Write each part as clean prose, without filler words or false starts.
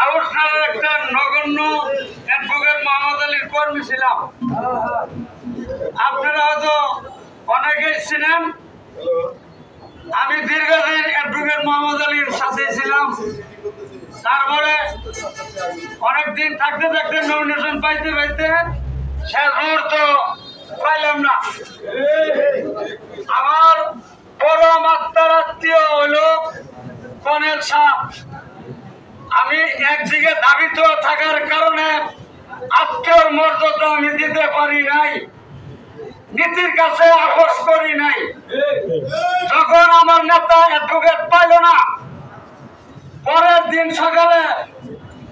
আউসনার একটা নগণ্য অ্যাডভোকেট মোহাম্মদ আলীর কর্মী ছিলাম। আপনারা হয়তো অনেকেই ছিলেন। আমি দীর্ঘদিন অ্যাডভোকেট মোহাম্মদ আলীর সাথে ছিলাম। তারপরে অনেকদিন থাকতে থাকতে নমিনেশন পাইতে পাইতে শেষ মুহূর্ত পাইলাম না। আমার পরম আত্মার আত্মীয় হইল কর্নেল সাহেব। আমি একদিকে দাবিত থাকার কারণে আত্মীয়র মর্যাদা আমি দিতে পারি নাই, নীতির কাছে আপোষ করি নাই। যখন আমার নেতা অ্যাডভোকেট পাইল না, পরের দিন সকালে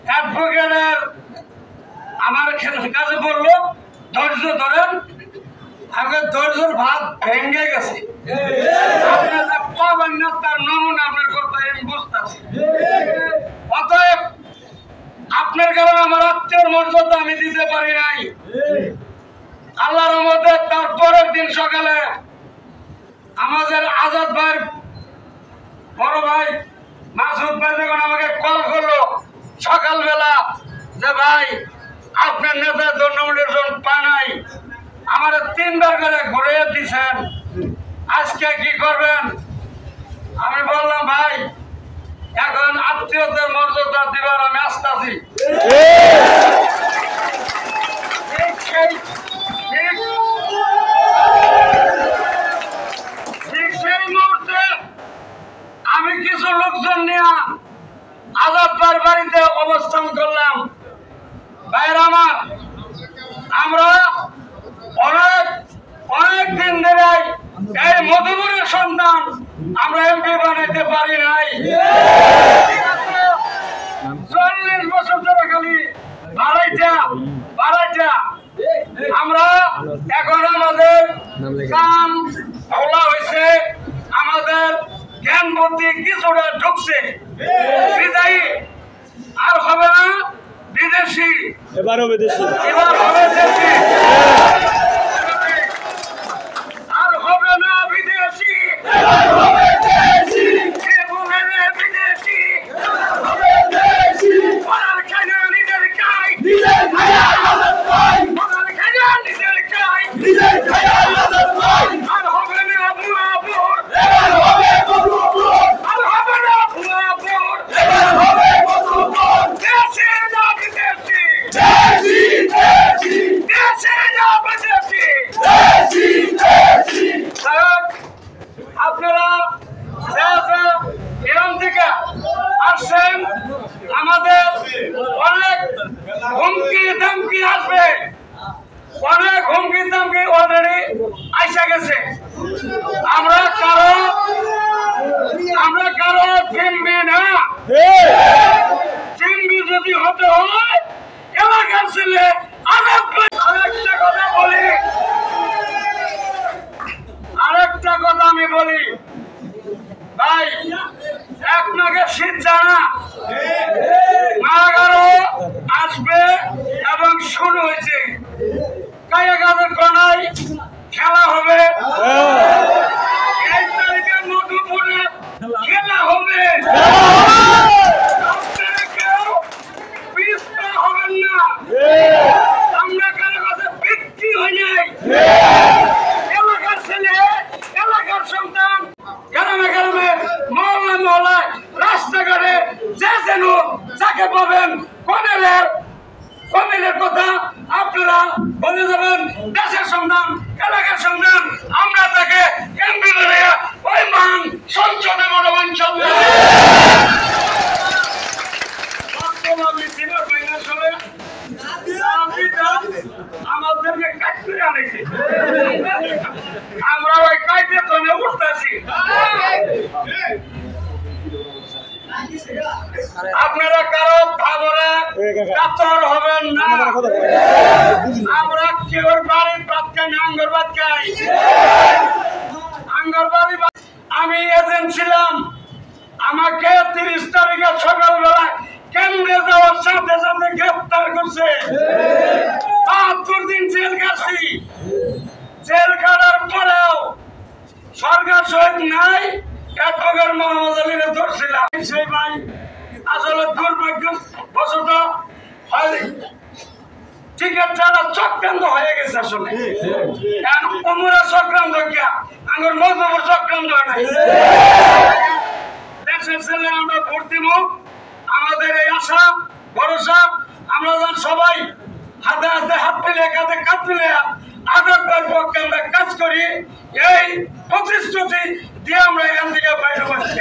অ্যাডভোকেটের আমার কাছে বললো ধৈর্য ধরেন। আগে ধৈর্যের ভাত ভেঙে গেছে। পাবেন না তার নমুনা আপনার কথা আমি বুঝতেছি। অতএব আপনার কারণে আমার আত্মীয়র মর্যাদা আমি দিতে পারি নাই। আল্লাহর রহমতে তারপরের দিন সকালে আমাদের আজাদ ভাই বড় ভাই মাসুদ ভাই যখন আমাকে কল করলো সকালবেলা যে ভাই আপনার নেতা নমিনেশন পায় নাই, আমার 3 বার করে ঘুরে দিচ্ছেন, আজকে কি করবেন? আমি বললাম ভাই এখন আত্মীয়দের মর্যাদা দিবার আমি আসতেছি। ঠিক সেই মুহূর্তে আমি কিছু লোকজন নিয়ে আজাদ ভাইয়ের বাড়িতে অবস্থান করলাম। ভাইয়ের আমার, আমরা অনেক দিন ধরে এই মধুপুরের সন্তান আমরা এমপি বানাইতে পারি নাই। 40 বছর ধরে খালি বাড়াইটা আমরা এখন আমাদের কাম খোলা হয়েছে, আমাদের জ্ঞান বুদ্ধি কিছুটা ঢুকছে। বিদায়ী আর হবে না বিদেশি, এবার হবে দেশি, আর হবে না বিদেশি, আপনারা এরম থেকে আসছেন। আমাদের অনেক হুমকি ধমকি আসবে, অনেক হুমকি ধমকি অলরেডি আইসা গেছে। আমরা কারো চিনবি না। চিনবি যদি হতে হয় এলাকার ছেলে। আরেকটা কথা আমি বলি ভাই, এক নাকে শীত জানা মাগারও আসবে এবং শুরু হয়েছে। কায়াগাদের গণায় খেলা হবে, 1 তারিখে মধুপুরে খেলা হবে। কেউ পিছপা হবেন না। আমরা কারো কাছে বিক্রি হই নাই। এলাকার ছেলে, এলাকার সন্তান, গ্রামে গ্রামে মহল্লায় মহল্লায় রাস্তাঘাটে যে যেন যাকে পাবেন কর্নেলের কথা আপনারা বলে যাবেন। দেশের সন্ধান, এলাকার সন্ধান, আমরা তাকে এমপি বানাইয়া ওই মান সংসদে বানাবো ইনশাআল্লাহ। আমাদেরকে কাটতে আনেছে, আমরা ওই কাটতে তনে উঠতেছি। আপনারা কারো ভাবরে কাতর হবেন না। আমরা কেউ বাড়ির ভাত খাই না, আঙ্গর ভাত খাই। আঙ্গর বাড়ি আমি এজেন্ট ছিলাম। আমাকে 30 তারিখে সকালবেলা কেন্দ্রে যাওয়ার সাথে সাথে গ্রেফতার করছে। 72 দিন জেল কাটছি। জেল কাটার পরেও সরকার শহীদ নাই, অ্যাডভোকেট মোহাম্মদ আলীরে ধরছিলাম। সেই ভাই আসলে দুর্ভাগ্যবশত হয় টিকিট ছাড়া চক্রান্ত হয়ে গেছে আসলে অমরা চক্রান্ত গিয়া আমার মজবর চক্রান্ত হয় নাই দেশের ছেলে আমরা ভোট দিব আমাদের এই আশা ভরসা আমরা সবাই হাতে হাতে হাত মিলে কাঁধে কাঁধ মিলে আদার পক্ষে আমরা কাজ করি এই প্রতিশ্রুতি দিয়ে আমরা এখান থেকে বাইরে পাচ্ছি